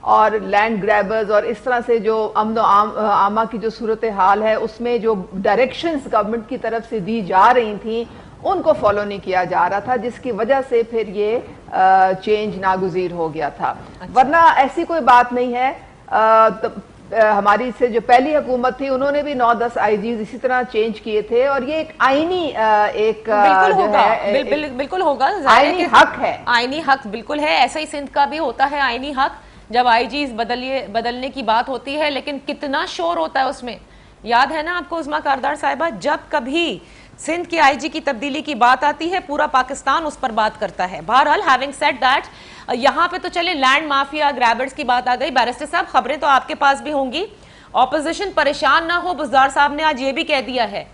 اور land grabbers اور اس طرح سے جو امن و عامہ کی جو صورتحال ہے اس میں جو ڈائریکشنز گورنمنٹ کی طرف سے دی جا رہی تھیں ان کو فالو نہیں کیا جا رہا تھا، جس کی وجہ سے پھر یہ چینج ناگزیر ہو گیا تھا. ورنہ ایسی کوئی بات نہیں ہے. ہماری سے جو پہلی حکومت تھی انہوں نے بھی 9-10 آئی جیز اسی طرح چینج کیے تھے، اور یہ ایک آئینی ایک بالکل ہوگا، آئینی حق ہے. آئینی حق بالکل ہے. ایسا ہی سندھ کا بھی ہوتا ہے آئینی حق جب آئی جیز بدلنے کی بات ہوتی ہے، لیکن کتنا شور ہوتا ہے اس میں. یاد ہے نا آپ کو عظمیٰ کاردار صاحبہ، جب کبھی سندھ کی آئی جی کی تبدیلی کی بات آتی ہے پورا پاکستان اس پر بات کرتا ہے. بہرحال ہیونگ سیڈ دیٹ، یہاں پہ تو چلے لینڈ مافیا گریبرز کی بات آ گئی. بیرسٹر صاحب خبریں تو آپ کے پاس بھی ہوں گی. اپوزیشن پریشان نہ ہو، بزدار صاحب نے آج یہ بھی کہہ دیا ہے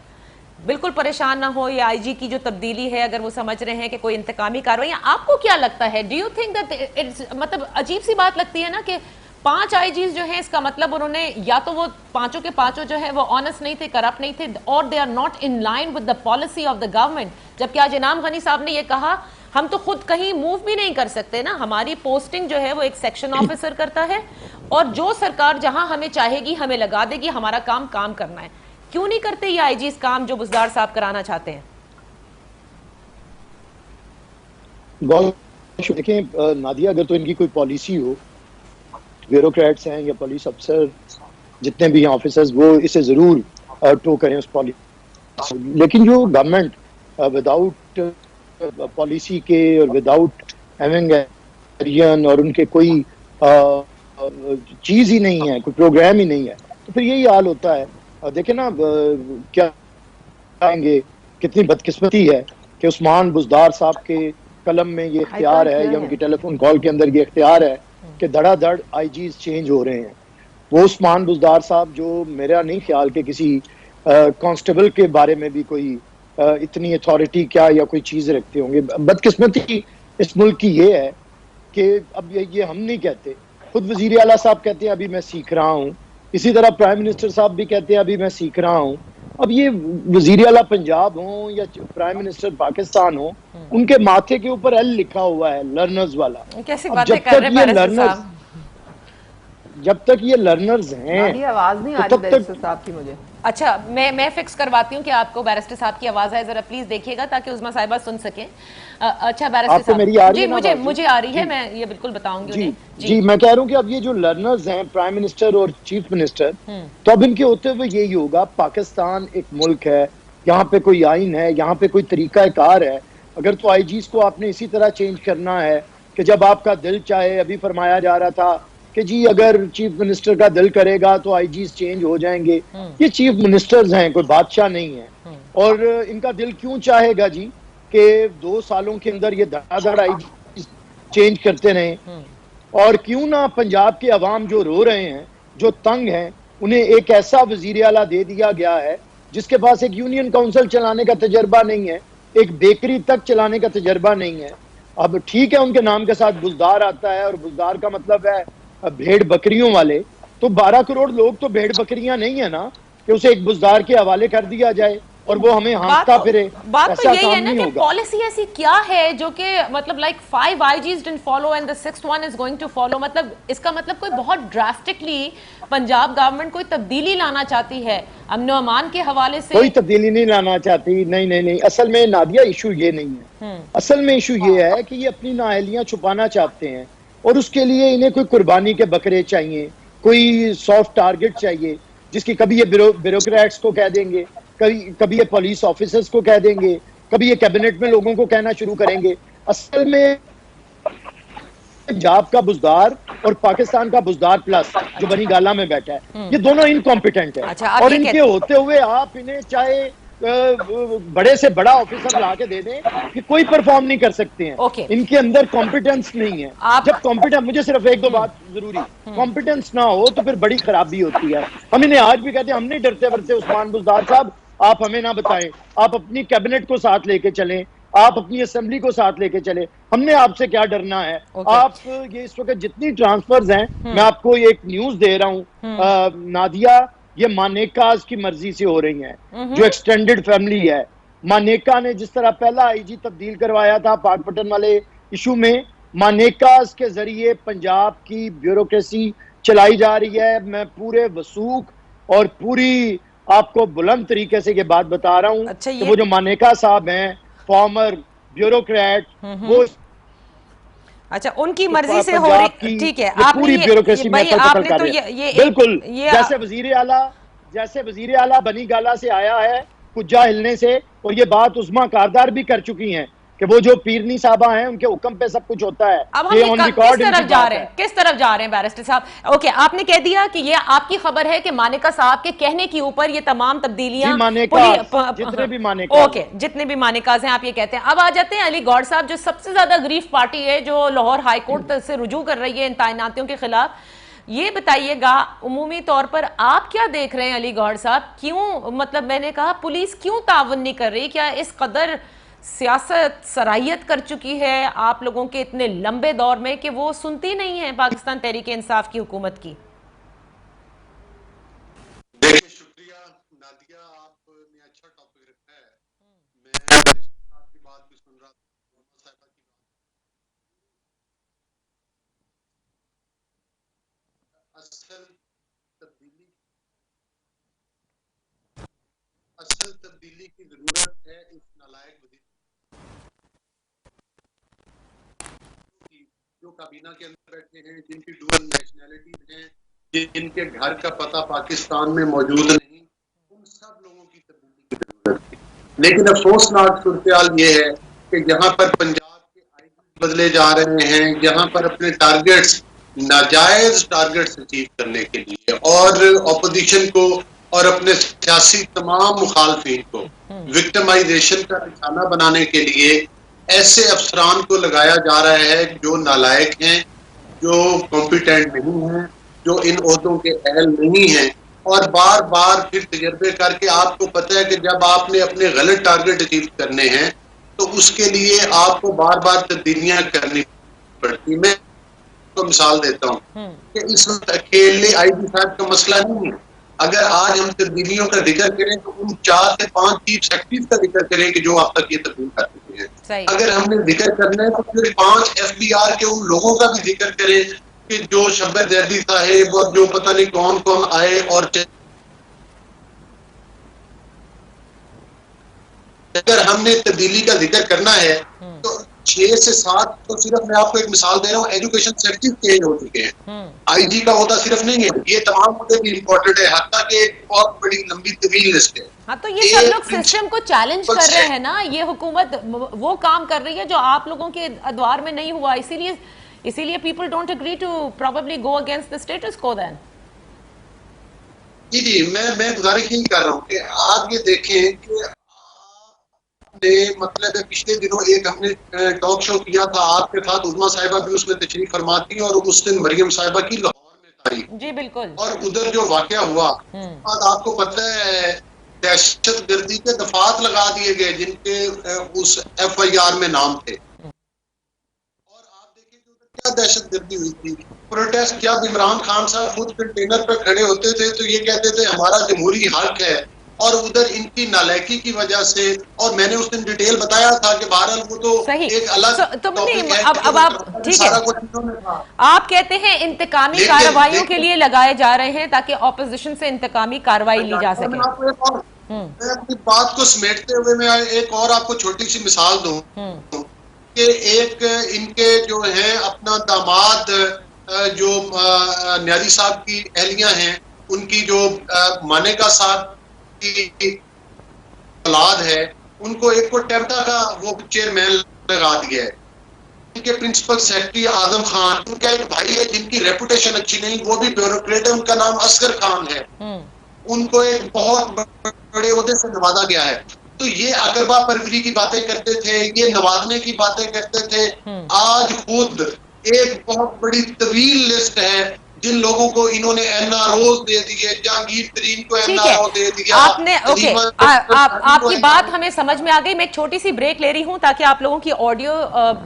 بالکل پریشان نہ ہو، یہ آئی جی کی جو تبدیلی ہے اگر وہ سمجھ رہے ہیں کہ کوئی انتقامی کارروائی. آپ کو کیا لگتا ہے، ڈو یو تھنک دیٹ، مطلب عجیب سی بات لگتی ہے نا کہ 5 آئی جیز جو ہیں، اس کا مطلب انہوں نے یا تو وہ پانچوں کے پانچوں جو ہے وہ آنسٹ نہیں تھے، کرپٹ نہیں تھے، اور they are not in line with the policy of the government. جبکہ آج انعام غنی صاحب نے یہ کہا ہم تو خود کہیں موو بھی نہیں کر سکتے نا، ہماری پوسٹنگ جو ہے وہ ایک سیکشن آفیسر کرتا ہے، اور جو سرکار جہاں ہمیں چاہے گی ہمیں لگا دے گی، ہمارا کام کرنا ہے. کیوں نہیں کرتے یہ آئی جیز کام جو بزدار صاحب کرانا چاہتے ہیں؟ دیکھیں نادیہ، اگر تو ان کی کوئی پالیسی ہو، بیوروکریٹس ہیں یا پولیس افسر جتنے بھی ہیں آفیسرز، وہ اسے ضرور ٹو کریں اس پالیسی. لیکن جو گورنمنٹ وداؤٹ پالیسی کے اور وداؤٹ ہیونگ اور ان کے کوئی چیز ہی نہیں ہے، کوئی پروگرام ہی نہیں ہے، تو پھر یہی حال ہوتا ہے. دیکھیں نا کیا کہیں گے، کتنی بدقسمتی ہے کہ عثمان بزدار صاحب کے قلم میں یہ اختیار ہے یا ان کی ٹیلی فون کال کے اندر یہ اختیار ہے کہ دھڑا دھڑ آئی جیز چینج ہو رہے ہیں. وہ عثمان بزدار صاحب جو میرا نہیں خیال کہ کسی کانسٹیبل کے بارے میں بھی کوئی اتنی اتھارٹی کیا یا کوئی چیز رکھتے ہوں گے. بدقسمتی اس ملک کی یہ ہے کہ اب یہ ہم نہیں کہتے، خود وزیر اعلیٰ صاحب کہتے ہیں ابھی میں سیکھ رہا ہوں، اسی طرح پرائم منسٹر صاحب بھی کہتے ہیں ابھی میں سیکھ رہا ہوں. اب یہ وزیر اعلیٰ پنجاب ہوں یا پرائم منسٹر پاکستان ہوں، ان کے ماتھے کے اوپر ایل لکھا ہوا ہے، لرنرز والا. جب تک یہ لرنرز ہیں، آواز نہیں آ رہی بیرسٹر صاحب کی مجھے. اچھا میں فکس کرواتی ہوں کہ آپ کو بیرسٹر صاحب کی آواز ہے، ذرا پلیز دیکھیے گا تاکہ عظمیٰ صاحبہ سن سکیں. اچھا بیرسٹر صاحب، جی مجھے آ رہی ہے، میں یہ بالکل بتاؤں گی. جی میں کہہ رہا ہوں کہ اب یہ جو لرنرز ہیں پرائم منسٹر اور چیف منسٹر، تو اب ان کے ہوتے ہوئے یہی ہوگا. پاکستان ایک ملک ہے، یہاں پہ کوئی آئین ہے، یہاں پہ کوئی طریقہ کار ہے. اگر تو آئی جیز کو آپ نے اسی طرح چینج کرنا ہے کہ جب آپ کا دل چاہے، ابھی فرمایا جا رہا تھا کہ جی اگر چیف منسٹر کا دل کرے گا تو آئی جیز چینج ہو جائیں گے. یہ چیف منسٹرز ہیں، کوئی بادشاہ نہیں ہے. اور ان کا دل کیوں چاہے گا جی کہ 2 سالوں کے اندر یہ دھڑا دھڑ آئی جیز چینج کرتے رہیں؟ اور کیوں نہ پنجاب کے عوام جو رو رہے ہیں، جو تنگ ہیں، انہیں ایک ایسا وزیر اعلیٰ دے دیا گیا ہے جس کے پاس ایک یونین کونسل چلانے کا تجربہ نہیں ہے، ایک بیکری تک چلانے کا تجربہ نہیں ہے. اب ٹھیک ہے ان کے نام کے ساتھ بزدار آتا ہے، اور بزدار کا مطلب ہے بھیڑ بکریوں والے. تو 12 کروڑ لوگ تو بھیڑ بکریاں نہیں ہیں نا کہ اسے ایک بزدار کے حوالے کر دیا جائے اور وہ ہمیں ہانکتا پھرے. بات تو یہی ہے نا کہ پالیسی ایسی کیا ہے جو کہ مطلب like 5 IGs didn't follow and the 6th one is going to follow. مطلب اس کا مطلب کوئی بہت ڈراسٹکلی پنجاب گورنمنٹ کوئی تبدیلی لانا چاہتی ہے امن و امان کے حوالے سے. کوئی تبدیلی نہیں لانا چاہتی، نہیں. اصل میں نادیہ ایشو یہ نہیں ہے. اصل میں ایشو یہ ہے کہ یہ اپنی نااہلیاں چھپانا چاہتے ہیں، اور اس کے لیے انہیں کوئی قربانی کے بکرے چاہیے، کوئی سافٹ ٹارگٹ چاہیے، جس کی کبھی یہ بیوروکریٹس کو کہہ دیں گے، کبھی یہ پولیس آفیسرز کو کہہ دیں گے، کبھی یہ کیبنٹ میں لوگوں کو کہنا شروع کریں گے. اصل میں پنجاب کا بزدار اور پاکستان کا بزدار پلس جو بنی گالا میں بیٹھا ہے، یہ دونوں انکمپیٹنٹ ہیں. اور ان کے ہوتے ہوئے آپ انہیں چاہے بڑے سے بڑا آفیسر لا کے دے دیں کہ کوئی پرفارم نہیں کر سکتے ہیں. ان کے اندر کمپیٹنس نہیں ہے. جب کمپیٹنس، مجھے صرف 1-2 بات ضروری، کمپیٹنس نہ ہو تو پھر بڑی خرابی ہوتی ہے. ہم انہیں آج بھی کہتے ہیں ہم نہیں ڈرتے ورتے عثمان بزدار صاحب، آپ ہمیں نہ بتائیں، آپ اپنی کیبنٹ کو ساتھ لے کے چلیں، آپ اپنی اسمبلی کو ساتھ لے کے چلیں، ہم نے آپ سے کیا ڈرنا ہے. آپ یہ اس وقت جتنی ٹرانسفرز ہیں، میں آپ کو ایک نیوز دے رہا ہوں نادیہ، یہ مانیکاز کی مرضی سے ہو رہی ہیں، جو ایکسٹینڈڈ فیملی ہے. مانیکا نے جس طرح پہلا آئی جی تبدیل کروایا تھا پاک پٹن والے ایشو میں، مانیکاز کے ذریعے پنجاب کی بیوروکریسی چلائی جا رہی ہے. میں پورے وثوق اور پوری آپ کو بلند طریقے سے یہ بات بتا رہا ہوں اچھا، کہ وہ جو مانیکا صاحب ہیں فارمر بیوروکریٹ, وہ اچھا ان کی مرضی سے ہو پنجاب رہی. کی ٹھیک ہے, یہ آپ نے پوری بیوروکریسی بھائی محفل آپ قتل نے کر تو رہے ہیں. یہ بالکل یہ جیسے وزیر اعلیٰ بنی گالا سے آیا ہے کجا ہلنے سے, اور یہ بات عظما کاردار بھی کر چکی ہیں کہ وہ جو پیرنی صاحبہ ہیں ان کے حکم پہ سب کچھ ہوتا ہے. اب ہم یہ یہ آن کس ریکارڈ ان کی طرف جا بات رہے ہے. ہیں, کس طرف جا رہے ہیں بیرسٹر صاحب؟ اوکے, آپ نے کہہ دیا کہ یہ آپ کی خبر ہے کہ مانیکا صاحب کے کہنے کے اوپر یہ تمام جی تبدیلیاں مانیکاز, جتنے بھی مانیکاز اوکے جتنے بھی مانیکاز ہیں آپ یہ کہتے ہیں. اب آ جاتے ہیں علی گوڑ صاحب, جو سب سے زیادہ گریف پارٹی ہے, جو لاہور ہائی کورٹ سے رجوع کر رہی ہے ان تعیناتیوں کے خلاف. یہ بتائیے گا عمومی طور پر آپ کیا دیکھ رہے ہیں علی گوڑ صاحب, کیوں مطلب میں نے کہا پولیس کیوں تعاون نہیں کر رہی؟ کیا اس قدر سیاست سرائیت کر چکی ہے آپ لوگوں کے اتنے لمبے دور میں کہ وہ سنتی نہیں ہے پاکستان تحریک انصاف کی حکومت کی؟ دیکھیں, شکریہ نادیہ, آپ نے اچھا ٹاپک رکھا ہے. میں آپ کی بات بھی سن رہا تھا, صاحبہ کی بات. اصل تبدیلی کی ضرورت ہے اس نالائق وزیر جو کابینہ کے اندر بیٹھے ہیں, جن کی ڈوئل نیشنلٹیز ہیں, جن کے گھر کا پتہ پاکستان میں موجود نہیں, ان سب لوگوں کی تبدیلی کی ضرورت ہے. لیکن افسوسناک صورتحال یہ ہے کہ جہاں پر پنجاب کے آئی جی بدلے جا رہے ہیں, جہاں پر اپنے ٹارگیٹس ناجائز ٹارگیٹس اچیو کرنے کے لیے اور اپوزیشن کو اور اپنے سیاسی تمام مخالفین کو وکٹمائزیشن کا نشانہ بنانے کے لیے ایسے افسران کو لگایا جا رہا ہے جو نالائق ہیں, جو کمپیٹنٹ نہیں ہیں, جو ان عہدوں کے اہل نہیں ہیں, اور بار بار پھر تجربے کر کے آپ کو پتہ ہے کہ جب آپ نے اپنے غلط ٹارگٹ اچیو کرنے ہیں تو اس کے لیے آپ کو بار بار تبدیلیاں کرنی پڑتی. میں کو مثال دیتا ہوں کہ اس وقت اکیلے آئی جی صاحب کا مسئلہ نہیں ہے. اگر آج ہم تبدیلیوں کا ذکر کریں تو ان 4 سے 5 چیف سیکرٹریز کا ذکر کریں کہ جو اب تک یہ تبدیل کر چکے ہیں. اگر ہم نے ذکر کرنا ہے تو پھر 5 FBR کے ان لوگوں کا بھی ذکر کریں کہ جو شبیر زیدی صاحب اور جو پتہ نہیں کون کون آئے, اور اگر ہم نے تبدیلی کا ذکر کرنا ہے تو 6 سے 7 تو صرف میں آپ کو ایک مثال دے رہا ہوں, ایجوکیشن سیکٹر چینج ہو چکے ہیں. آئی جی کا ہوتا صرف نہیں ہے, یہ تمام مدے بھی امپورٹنٹ ہے, حتیٰ کہ ایک بہت بڑی لمبی طویل لسٹ ہے. ہاں تو یہ سب لوگ سسٹم کو چیلنج کر رہے ہیں نا, یہ حکومت وہ کام کر رہی ہے جو آپ لوگوں کے ادوار میں نہیں ہوا, اسی لیے people don't agree to probably go against the status quo. دین جی میں گزارش یہی کر رہا ہوں کہ آپ یہ دیکھیں کہ مطلب پچھلے دنوں ایک ہم نے ٹاک شو کیا تھا آپ کے ساتھ, عظما صاحبہ بھی اس میں تشریف فرما تھی, اور اس دن مریم صاحبہ کی لاہور میں تاریخ. جی بالکل. اور ادھر جو واقعہ ہوا بعد آپ کو پتہ ہے دہشت گردی کے دفعات لگا دیے گئے جن کے اس FIR میں نام تھے. اور آپ دیکھیں کہ ادھر کیا دہشت گردی ہوئی تھی. پروٹیسٹ جب عمران خان صاحب خود کنٹینر پہ کھڑے ہوتے تھے تو یہ کہتے تھے ہمارا جمہوری حق ہے, اور ادھر ان کی نالائکی کی وجہ سے, اور میں نے اس دن ڈیٹیل بتایا تھا کہ بہرحال وہ تو ایک الگ ٹاپک ہے, اب آپ ٹھیک ہے, آپ کہتے ہیں انتقامی کارروائیوں کے لیے لگائے جا رہے ہیں تاکہ اپوزیشن سے انتقامی کارروائی لی جا سکے. میں اپنی بات کو سمیٹتے ہوئے میں ایک اور آپ کو چھوٹی سی مثال دوں کہ ایک ان کے جو ہیں اپنا داماد جو نیازی صاحب کی اہلیاں ہیں, ان کی جو مانیکا صاحب کی اولاد ہے, ان کو ایک کو ٹیمٹا کا وہ چیئرمین لگا دیا ہے. ان کے پرنسپل سیکرٹری اعظم خان, ان کا ایک بھائی ہے جن کی ریپوٹیشن اچھی نہیں, وہ بھی بیوروکریٹ ہے, ان کا نام اصغر خان ہے, ان کو ایک بہت بڑے عہدے سے نوازا گیا ہے. تو یہ اقربا پروری کی باتیں کرتے تھے, یہ نوازنے کی باتیں کرتے تھے. آج خود ایک بہت بڑی طویل لسٹ ہے جن لوگوں کو انہوں نے NROs دے دیے, جہانگیر ترین کو NRO دے دیا, آپ نے آپ کی بات ہمیں سمجھ میں آ گئی. میں ایک چھوٹی سی بریک لے رہی ہوں تاکہ آپ لوگوں کی آڈیو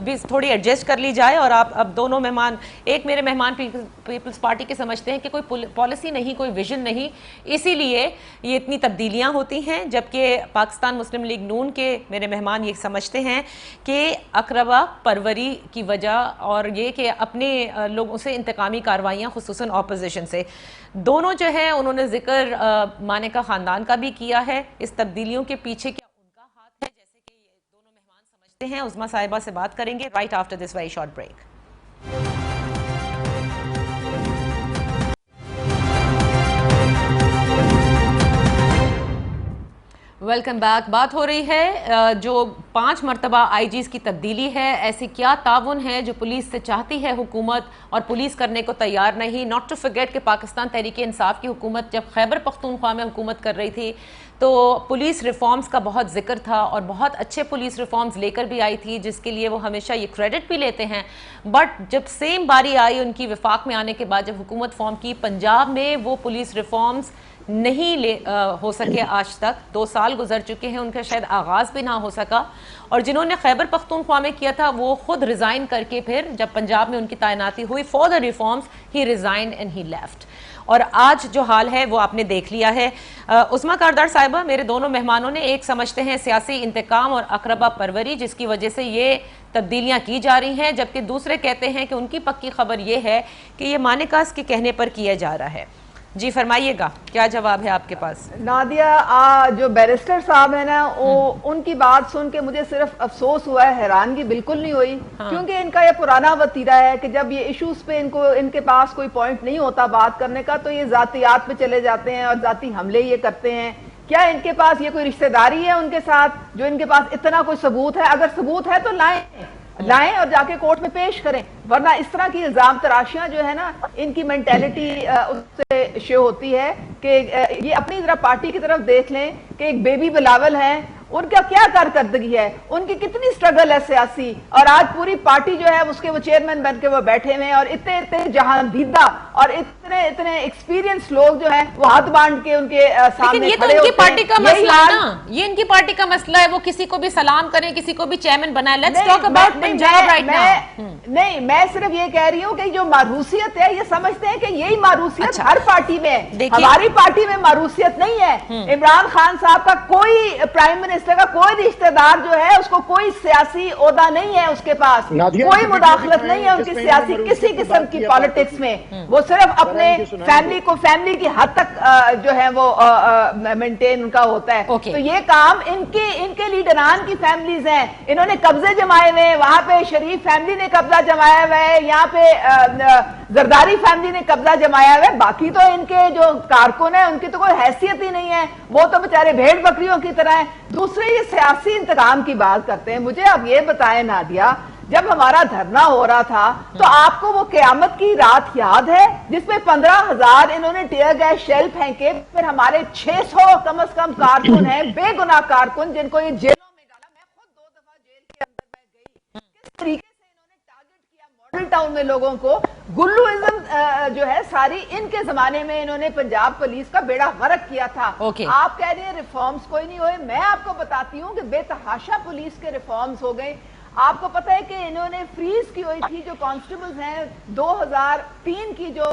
بھی تھوڑی ایڈجسٹ کر لی جائے, اور آپ اب دونوں مہمان, ایک میرے مہمان پیپلز پارٹی کے سمجھتے ہیں کہ کوئی پالیسی نہیں, کوئی ویژن نہیں, اسی لیے یہ اتنی تبدیلیاں ہوتی ہیں, جبکہ پاکستان مسلم لیگ نون کے میرے مہمان یہ سمجھتے ہیں کہ اقربا پروری کی وجہ اور یہ کہ اپنے لوگوں سے انتقامی کاروائیاں خصوصاً اپوزیشن سے, دونوں جو ہے انہوں نے ذکر مانیکا خاندان کا بھی کیا ہے. اس تبدیلیوں کے پیچھے کیا ان کا ہاتھ ہے, جیسے کہ یہ دونوں مہمان سمجھتے ہیں. عظمیٰ صاحبہ سے بات کریں گے right after this very short break. Welcome back. بات ہو رہی ہے جو 5 مرتبہ آئی جیز کی تبدیلی ہے, ایسی کیا تعاون ہے جو پولیس سے چاہتی ہے حکومت اور پولیس کرنے کو تیار نہیں. ناٹ ٹو فرگیٹ کہ پاکستان تحریک انصاف کی حکومت جب خیبر پختونخوا میں حکومت کر رہی تھی تو پولیس ریفارمز کا بہت ذکر تھا, اور بہت اچھے پولیس ریفارمز لے کر بھی آئی تھی, جس کے لیے وہ ہمیشہ یہ کریڈٹ بھی لیتے ہیں. بٹ جب سیم باری آئی ان کی وفاق میں آنے کے بعد, جب حکومت فارم کی, پنجاب میں وہ پولیس ریفارمز نہیں ہو سکے آج تک. 2 سال گزر چکے ہیں, ان کا شاید آغاز بھی نہ ہو سکا, اور جنہوں نے خیبر پختونخوا میں کیا تھا وہ خود ریزائن کر کے پھر جب پنجاب میں ان کی تعیناتی ہوئی for the reforms, he resigned and he left. اور آج جو حال ہے وہ آپ نے دیکھ لیا ہے. عظمیٰ کاردار صاحبہ, میرے دونوں مہمانوں نے ایک سمجھتے ہیں سیاسی انتقام اور اقربا پروری جس کی وجہ سے یہ تبدیلیاں کی جا رہی ہیں, جبکہ دوسرے کہتے ہیں کہ ان کی پکی خبر یہ ہے کہ یہ مانیکاس کے کہنے پر کیا جا رہا ہے. جی فرمائیے گا, کیا جواب ہے آپ کے پاس؟ نادیہ, جو بیرسٹر صاحب ہیں نا, ان کی بات سن کے مجھے صرف افسوس ہوا ہے, حیرانگی بالکل نہیں ہوئی, کیونکہ ان کا یہ پرانا وتیرہ ہے کہ جب یہ ایشوز پہ ان کے پاس کوئی پوائنٹ نہیں ہوتا بات کرنے کا تو یہ ذاتیات پہ چلے جاتے ہیں اور ذاتی حملے یہ کرتے ہیں. کیا ان کے پاس یہ کوئی رشتہ داری ہے ان کے ساتھ جو ان کے پاس اتنا کوئی ثبوت ہے؟ اگر ثبوت ہے تو لائیں اور جا کے کورٹ میں پیش کریں, ورنہ اس طرح کی الزام تراشیاں جو ہے نا, ان کی مینٹیلٹی اس سے شو ہوتی ہے کہ یہ اپنی ذرا پارٹی کی طرف دیکھ لیں کہ ایک بیبی بلاول ہیں, ان کا کیا کارکردگی ہے, ان کی کتنی سٹرگل ہے سیاسی, اور آج پوری پارٹی جو ہے اس کے وہ چیئرمین بن کے وہ بیٹھے ہوئے ہیں, اور اتنے جہاندیدہ اور اتنے ایکسپیرینس لوگ جو ہیں وہ ہاتھ باندھ کے ان کے سامنے کھڑے ہوتے ہیں. لیکن یہ تو ان کی پارٹی کا مسئلہ ہے نا, یہ ان کی پارٹی کا مسئلہ ہے, وہ کسی کو بھی سلام کریں, کسی کو بھی چیئرمین بنائیں. Let's talk about Punjab right now. نہیں, میں صرف یہ کہہ رہی ہوں کہ جو معروسیت ہے, یہ سمجھتے ہیں کہ یہی معروسیت ہر پارٹی میں ہے. ہماری پارٹی میں معروسیت نہیں ہے. عمران خان صاحب کا کوئی پرائم منسٹر کا کوئی رشتہ دار جو ہے اس کو کوئی سیاسی عہدہ نہیں ہے, اس کے پاس کوئی مداخلت نہیں ہے ان کی سیاسی کسی قسم کی پالیٹکس میں. وہ صرف اپنے فیملی کی حد تک جو ہے وہ مینٹین ان کا ہوتا ہے. تو یہ کام ان کے لیڈران کی فیملیز ہیں, انہوں نے قبضے جمائے ہوئے, وہاں پہ شریف فیملی نے قبضہ جمایا ہوا ہے, یہاں پہ زرداری فیملی نے قبضہ جمایا ہوا ہے. باقی تو ان کے جو کارکن ہیں ان کی تو کوئی حیثیت ہی نہیں ہے, وہ تو بیچارے بھیڑ بکریوں کی طرح ہیں. دوسرے یہ سیاسی انتقام کی بات کرتے ہیں. مجھے اب یہ بتائیں نادیہ, جب ہمارا دھرنا ہو رہا تھا تو آپ کو وہ قیامت کی رات یاد ہے جس میں 15,000 انہوں نے ٹیئر گیس شیل پھینکے, پھر ہمارے 600 کم از کم کارکن ہیں, بے گناہ کارکن, جن کو یہ جیلوں میں ڈالا. میں خود 2 دفعہ جیل کے اندر میں گئی. کس طریقے سے انہوں نے ٹارگٹ کیا ماڈل ٹاؤن میں لوگوں کو. گلوازم جو ہے ساری ان کے زمانے میں انہوں نے پنجاب پولیس کا بیڑا غرق کیا تھا. آپ کہہ رہے ہیں ریفارمز کوئی نہیں ہوئے, میں آپ کو بتاتی ہوں کہ بے تحاشا پولیس کے ریفارمز ہو گئے. آپ کو پتہ ہے کہ انہوں نے فریز کی ہوئی تھی جو کانسٹیبلز ہیں, 2003 کی جو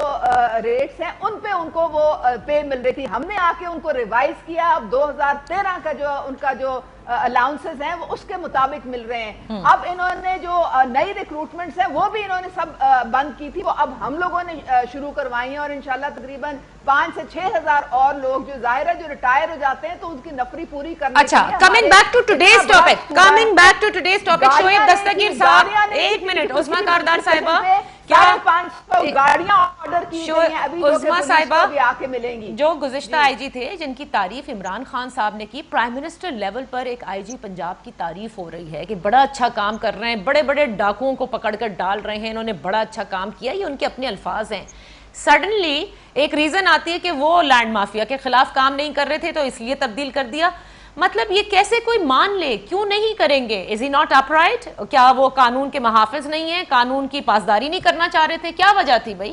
ریٹس ہیں ان پہ ان کو وہ پے مل رہی تھی. ہم نے آ کے ان کو ریوائز کیا, اب 2013 کا جو ان کا جو الاؤنسز ہیں وہ اس کے مطابق مل رہے ہیں. اب انہوں نے جو نئی ریکروٹمنٹس ہیں وہ بھی انہوں نے سب بند کی تھی, وہ اب ہم لوگوں نے شروع کروائی ہیں, اور انشاءاللہ تقریباً 5 سے 6 ہزار اور لوگ جو ظاہر ہے جو ریٹائر ہو جاتے ہیں تو ان کی نفری پوری کرنے. اچھا, coming back to today's topic, Shoaib Dastgir صاحب, ایک منٹ. عظمیٰ کاردار صاحبہ, کیا 500 گاڑیاں آرڈر کی گئی ہیں ابھی عظمیٰ صاحبہ بھی آ کے ملیں گی. جو گزشتہ آئی جی تھے جن کی تعریف عمران خان صاحب نے کی, پرائم منسٹر لیول پر ایک آئی جی پنجاب کی تعریف ہو رہی ہے کہ بڑا اچھا کام کر رہے ہیں, بڑے بڑے ڈاکوؤں کو پکڑ کر ڈال رہے ہیں, انہوں نے بڑا اچھا کام کیا, یہ ان کے اپنے الفاظ ہیں. سڈنلی ایک ریزن آتی ہے کہ وہ لینڈ مافیا کے خلاف کام نہیں کر رہے تھے تو اس لیے تبدیل کر دیا. مطلب یہ کیسے کوئی مان لے, کیوں نہیں کریں گے؟ از ہی ناٹ اپ رائٹ؟ کیا وہ قانون کے محافظ نہیں ہیں, قانون کی پاسداری نہیں کرنا چاہ رہے تھے, کیا وجہ تھی بھائی؟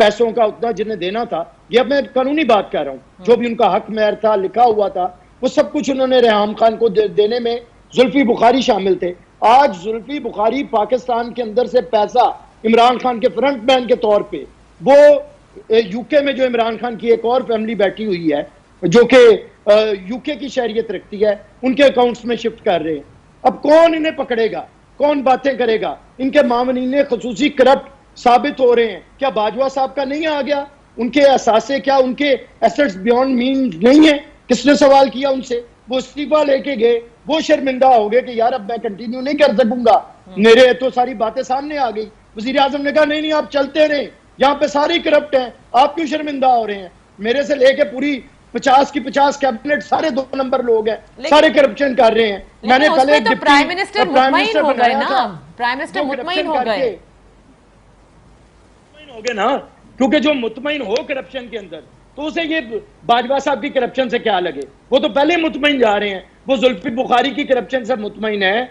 پیسوں کا اتنا جنہیں دینا تھا. یہ اب میں قانونی بات کہہ رہا ہوں, جو بھی ان کا حق مہر تھا لکھا ہوا تھا وہ سب کچھ انہوں نے ریحام خان کو دینے میں زلفی بخاری شامل تھے. آج زلفی بخاری پاکستان کے اندر سے پیسہ عمران خان کے فرنٹ مین کے طور پہ, وہ یو کے میں جو عمران خان کی ایک اور فیملی بیٹھی ہوئی ہے جو کہ یو کے کی شہریت رکھتی ہے, ان کے اکاؤنٹس میں شفٹ کر رہے ہیں. اب کون انہیں پکڑے گا, کون باتیں کرے گا؟ ان کے معاونین خصوصی کرپٹ ثابت ہو رہے ہیں. کیا باجوہ صاحب کا نہیں آ گیا؟ ان کے اثاثے, کیا ان کے ایسٹس بیونڈ مینز نہیں ہیں؟ کس نے سوال کیا ان سے؟ وہ استعفیٰ لے کے گئے, وہ شرمندہ ہو گئے کہ یار اب میں کنٹینیو نہیں کر سکوں گا, میرے تو ساری باتیں سامنے آ گئی. وزیر اعظم نے کہا نہیں نہیں آپ چلتے رہیں, یہاں پہ ساری کرپٹ ہیں, آپ کیوں شرمندہ ہو رہے ہیں؟ میرے سے لے کے پوری 50 کی 50 کیبنٹ سارے 2 نمبر لوگ ہیں, سارے کرپشن کر رہے ہیں. میں نے پہلے پرائم منسٹر مطمئن ہو گئے نا, پرائم منسٹر مطمئن ہو گئے نا, کیونکہ جو مطمئن ہو کرپشن کے اندر تو اسے یہ باجوہ صاحب کی کرپشن سے کیا لگے؟ وہ تو پہلے مطمئن جا رہے ہیں. وہ زلفی بخاری کی کرپشن سے مطمئن ہے,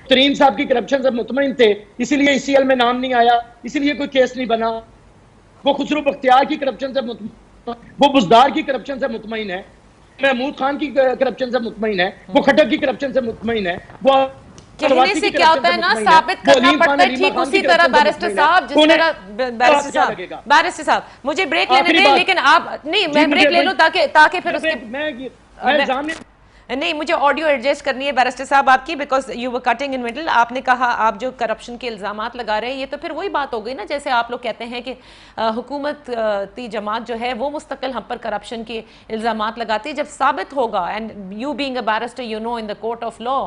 ترین صاحب کی کرپشن سے مطمئن تھے, اسی لیے ای سی ایل میں نام نہیں آیا, اسی لیے کوئی کیس نہیں بنا. وہ خسرو بختیار کی کرپشن سے مطمئن, وہ بزدار کی کرپشن سے مطمئن ہے, محمود خان کی کرپشن سے مطمئن ہے, وہ کھٹک کی کرپشن سے مطمئن ہے. وہ کہنے سے کیا ہوتا ہے نا, ثابت کرنا پڑتا ہے. ٹھیک اسی طرح بیرسٹر صاحب, جس طرح بیرسٹر صاحب مجھے بریک لینے دیں, لیکن آپ نہیں, میں بریک لے لوں تاکہ پھر اس کے نہیں, مجھے آڈیو ایڈجسٹ کرنی ہے بیرسٹر صاحب آپ کی, because you were cutting in middle. آپ نے کہا آپ جو کرپشن کے الزامات لگا رہے ہیں, یہ تو پھر وہی بات ہو گئی نا جیسے آپ لوگ کہتے ہیں کہ حکومتی جماعت جو ہے وہ مستقل ہم پر کرپشن کے الزامات لگاتی ہے. جب ثابت ہوگا, and you being a barrister you know in the court of law,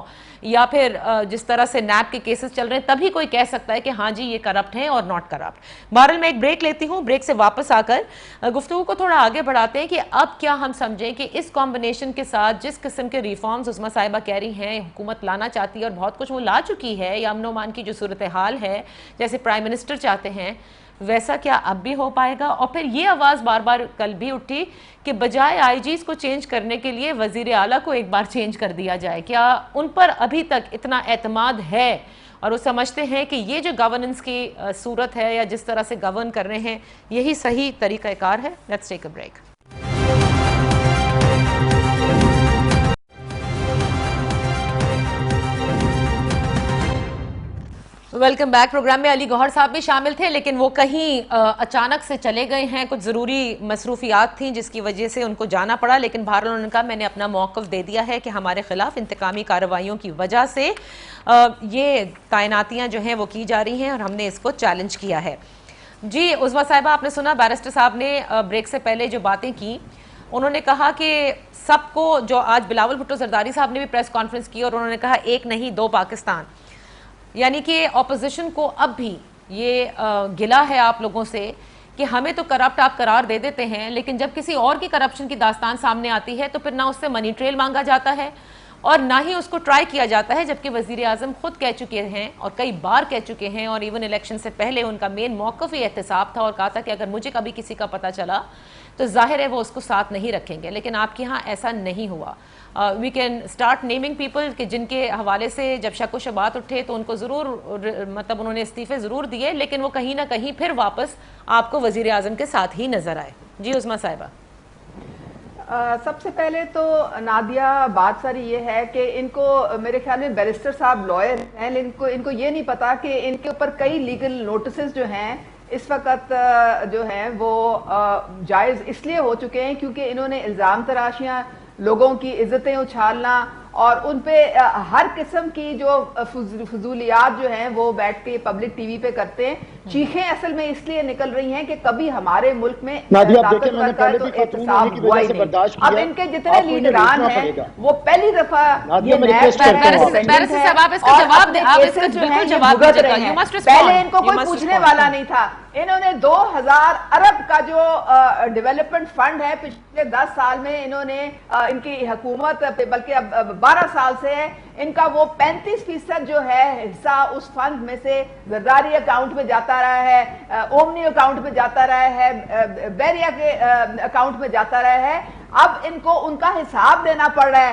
یا پھر جس طرح سے نیب کے کیسز چل رہے ہیں, تبھی کوئی کہہ سکتا ہے کہ ہاں جی یہ کرپٹ ہیں اور ناٹ کرپٹ. بہرحال میں ایک بریک لیتی ہوں, بریک سے واپس آ کر گفتگو کو تھوڑا آگے بڑھاتے ہیں کہ اب کیا ہم سمجھیں کہ اس کمبینیشن کے ساتھ جس قسم کے ریفارمز عظمیٰ صاحبہ کہہ رہی ہیں حکومت لانا چاہتی ہے, اور بہت کچھ وہ لا چکی ہے, یا امن و امان کی جو صورتحال ہے جیسے پرائم منسٹر چاہتے ہیں, ویسا کیا اب بھی ہو پائے گا؟ اور پھر یہ آواز بار بار کل بھی اٹھی کہ بجائے آئی جیز کو چینج کرنے کے لیے وزیر اعلیٰ کو ایک بار چینج کر دیا جائے. کیا ان پر ابھی تک اتنا اعتماد ہے اور وہ سمجھتے ہیں کہ یہ جو گورننس کی صورت ہے یا جس طرح سے گورن کر رہے ہیں یہی صحیح طریقہ کار ہے؟ Let's take a break. Welcome back. Programme میں علی گوہر صاحب بھی شامل تھے, لیکن وہ کہیں اچانک سے چلے گئے ہیں, کچھ ضروری مصروفیات تھیں جس کی وجہ سے ان کو جانا پڑا. لیکن بہرحال انہوں نے کہا میں نے اپنا موقف دے دیا ہے کہ ہمارے خلاف انتقامی کارروائیوں کی وجہ سے یہ تعیناتیاں جو ہیں وہ کی جا رہی ہیں اور ہم نے اس کو چیلنج کیا ہے. جی عظمیٰ صاحبہ, آپ نے سنا بیرسٹر صاحب نے بریک سے پہلے جو باتیں کی, انہوں نے کہا کہ سب کو, جو آج بلاول بھٹو زرداری صاحب نے بھی پریس کانفرنس کی اور انہوں نے کہا ایک نہیں دو پاکستان, یعنی کہ اپوزیشن کو اب بھی یہ گلہ ہے آپ لوگوں سے کہ ہمیں تو کرپٹ آپ قرار دے دیتے ہیں, لیکن جب کسی اور کی کرپشن کی داستان سامنے آتی ہے تو پھر نہ اس سے منی ٹریل مانگا جاتا ہے اور نہ ہی اس کو ٹرائی کیا جاتا ہے. جبکہ وزیر اعظم خود کہہ چکے ہیں اور کئی بار کہہ چکے ہیں, اور ایون الیکشن سے پہلے ان کا مین موقف ہی احتساب تھا اور کہا تھا کہ اگر مجھے کبھی کسی کا پتہ چلا تو ظاہر ہے وہ اس کو ساتھ نہیں رکھیں گے. لیکن آپ کے ہاں ایسا نہیں ہوا. We can start naming people کہ جن کے حوالے سے جب شک و شبہات اٹھے تو ان کو ضرور, مطلب انہوں نے استعفے ضرور دیے, لیکن وہ کہیں نہ کہیں پھر واپس آپ کو وزیر اعظم کے ساتھ ہی نظر آئے. جی عظمیٰ صاحبہ. سب سے پہلے تو نادیہ بات ساری یہ ہے کہ ان کو میرے خیال میں بیرسٹر صاحب لائر ہیں, ان کو یہ نہیں پتا کہ ان کے اوپر کئی لیگل نوٹسز جو ہیں اس وقت جو ہیں وہ جائز اس لیے ہو چکے ہیں کیونکہ انہوں نے الزام تراشیاں, لوگوں کی عزتیں اچھالنا اور ان پہ ہر قسم کی جو فضولیات جو ہیں وہ بیٹھ کے پبلک ٹی وی پہ کرتے ہیں. چیخیں اصل میں اس لیے نکل رہی ہیں کہ کبھی ہمارے ملک میں طاقتور کا تو احتساب ہوا ہی نہیں. اب ان کے جتنے لیڈران ہیں وہ پہلی دفعہ پہلے ان کو کوئی پوچھنے والا نہیں تھا. انہوں نے 2000 ارب کا جو ڈیولپمنٹ فنڈ ہے پچھلے 10 سال میں انہوں نے, ان کی حکومت بلکہ اب 12 سال سے ہے, ان کا وہ 35% جو ہے حصہ اس فنڈ میں سے زرداری اکاؤنٹ میں جاتا رہا ہے, اومنی اکاؤنٹ میں جاتا رہا ہے, بیریا کے اکاؤنٹ میں جاتا رہا ہے. اب ان کو ان کا حساب دینا پڑ رہا ہے.